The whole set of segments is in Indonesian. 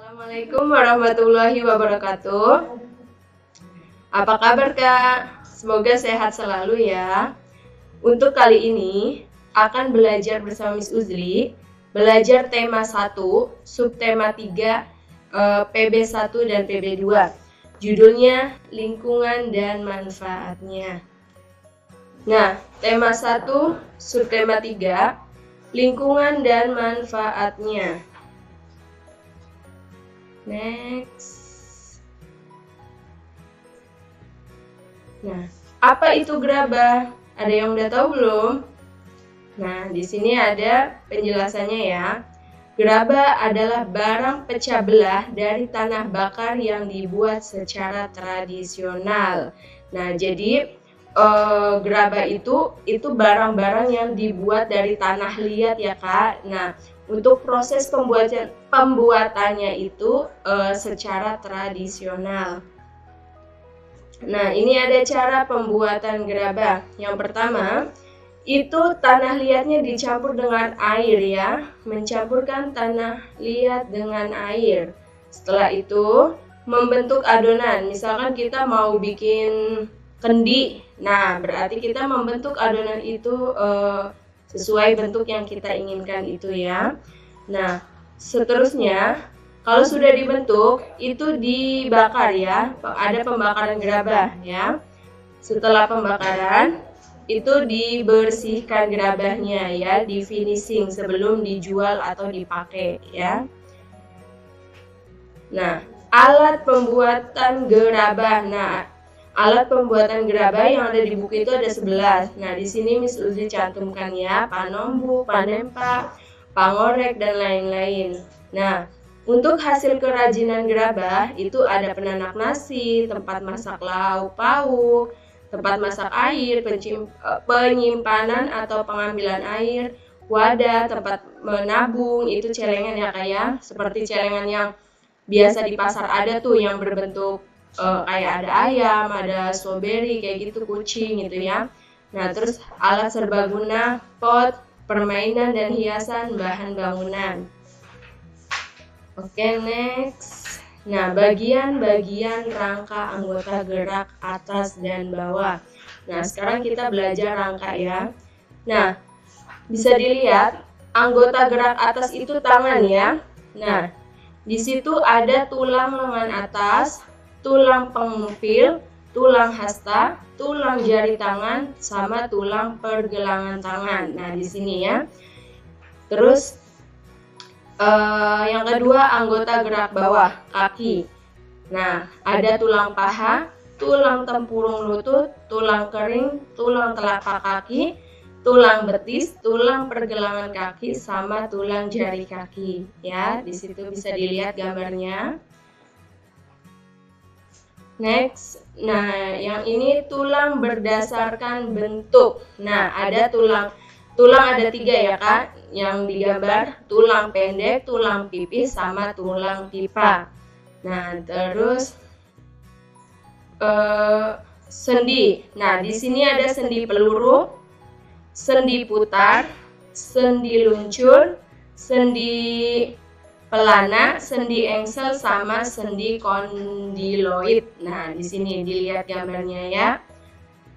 Assalamualaikum warahmatullahi wabarakatuh. Apa kabar Kak? Semoga sehat selalu ya. Untuk kali ini akan belajar bersama Miss Uzli, belajar tema 1, subtema 3, PB1 dan PB2. Judulnya lingkungan dan manfaatnya. Nah, tema 1, subtema 3, lingkungan dan manfaatnya. Next. Nah, apa itu gerabah? Ada yang udah tahu belum? Nah, di sini ada penjelasannya ya. Gerabah adalah barang pecah belah dari tanah bakar yang dibuat secara tradisional. Nah, jadi gerabah itu barang-barang yang dibuat dari tanah liat ya Kak. Nah, untuk proses pembuatannya itu secara tradisional. Nah, ini ada cara pembuatan gerabah. Yang pertama, itu tanah liatnya dicampur dengan air ya. Mencampurkan tanah liat dengan air. Setelah itu, membentuk adonan. Misalkan kita mau bikin kendi. Nah, berarti kita membentuk adonan itu sesuai bentuk yang kita inginkan itu ya. Nah, seterusnya kalau sudah dibentuk itu dibakar ya. Ada pembakaran gerabah ya. Setelah pembakaran itu dibersihkan gerabahnya ya, di finishing sebelum dijual atau dipakai ya. Nah, alat pembuatan gerabah. Nah, alat pembuatan gerabah yang ada di buku itu ada 11. Nah, di sini Miss Uzli cantumkan ya, panombu, panempa, pangorek, dan lain-lain. Nah, untuk hasil kerajinan gerabah itu ada penanak nasi, tempat masak lauk pauk, tempat masak air, penyimpanan atau pengambilan air, wadah, tempat menabung, itu celengan ya kayak seperti celengan yang biasa di pasar ada tuh yang berbentuk kayak ada ayam, ada strawberry, kayak gitu, kucing gitu ya. Nah, terus alat serbaguna, pot, permainan dan hiasan, bahan bangunan. Oke, next. Nah, bagian-bagian rangka anggota gerak atas dan bawah. Nah, sekarang kita belajar rangka ya. Nah, bisa dilihat anggota gerak atas itu tangan ya. Nah, di situ ada tulang lengan atas, tulang pengepil, tulang hasta, tulang jari tangan, sama tulang pergelangan tangan. Nah, di sini ya. Terus yang kedua anggota gerak bawah, kaki. Nah, ada tulang paha, tulang tempurung lutut, tulang kering, tulang telapak kaki, tulang betis, tulang pergelangan kaki, sama tulang jari kaki. Ya, di situ bisa dilihat gambarnya. Next, nah yang ini tulang berdasarkan bentuk. Nah, ada tulang ada 3 ya Kak, yang digambar tulang pendek, tulang pipih, sama tulang pipa. Nah, terus sendi. Nah, di sini ada sendi peluru, sendi putar, sendi luncur, sendi pelana, sendi engsel, sama sendi kondiloid. Nah, di sini dilihat gambarnya ya.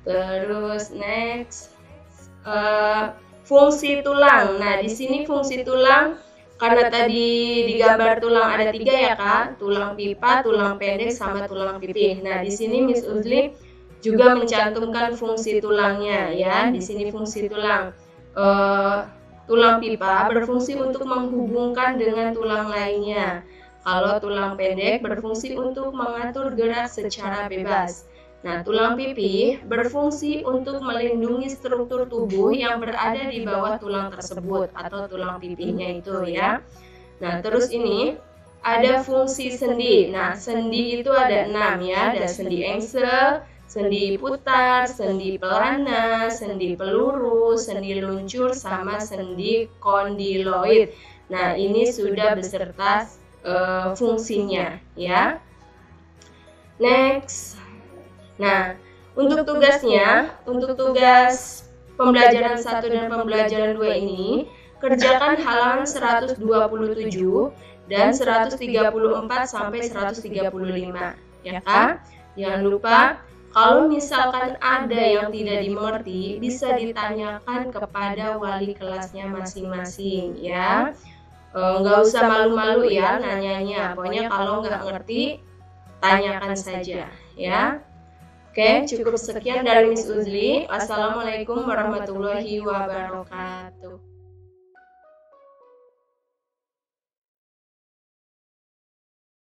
Terus next, fungsi tulang. Nah, di sini fungsi tulang, karena tadi digambar tulang ada 3 ya Kak, tulang pipa, tulang pendek, sama tulang pipih. Nah, di sini Miss Uzli juga mencantumkan fungsi tulangnya ya. Di sini fungsi tulang. Tulang pipa berfungsi untuk menghubungkan dengan tulang lainnya. Kalau tulang pendek berfungsi untuk mengatur gerak secara bebas. Nah, tulang pipih berfungsi untuk melindungi struktur tubuh yang berada di bawah tulang tersebut atau tulang pipihnya itu ya. Nah, terus ini ada fungsi sendi. Nah, sendi itu ada 6 ya. Ada sendi engsel, sendi putar, sendi pelana, sendi peluru, sendi luncur, sama sendi kondiloid. Nah, ini sudah beserta fungsinya ya. Next. Nah, untuk tugasnya, untuk tugas pembelajaran 1 dan pembelajaran 2 ini, kerjakan halaman 127 dan 134 sampai 135. Ya kan? Jangan lupa kalau misalkan ada yang tidak dimengerti, bisa ditanyakan kepada wali kelasnya masing-masing ya. Nggak usah malu-malu ya nanyanya. Pokoknya kalau nggak ngerti, tanyakan saja ya. Oke, cukup sekian dari Miss Uzli. Wassalamualaikum warahmatullahi wabarakatuh.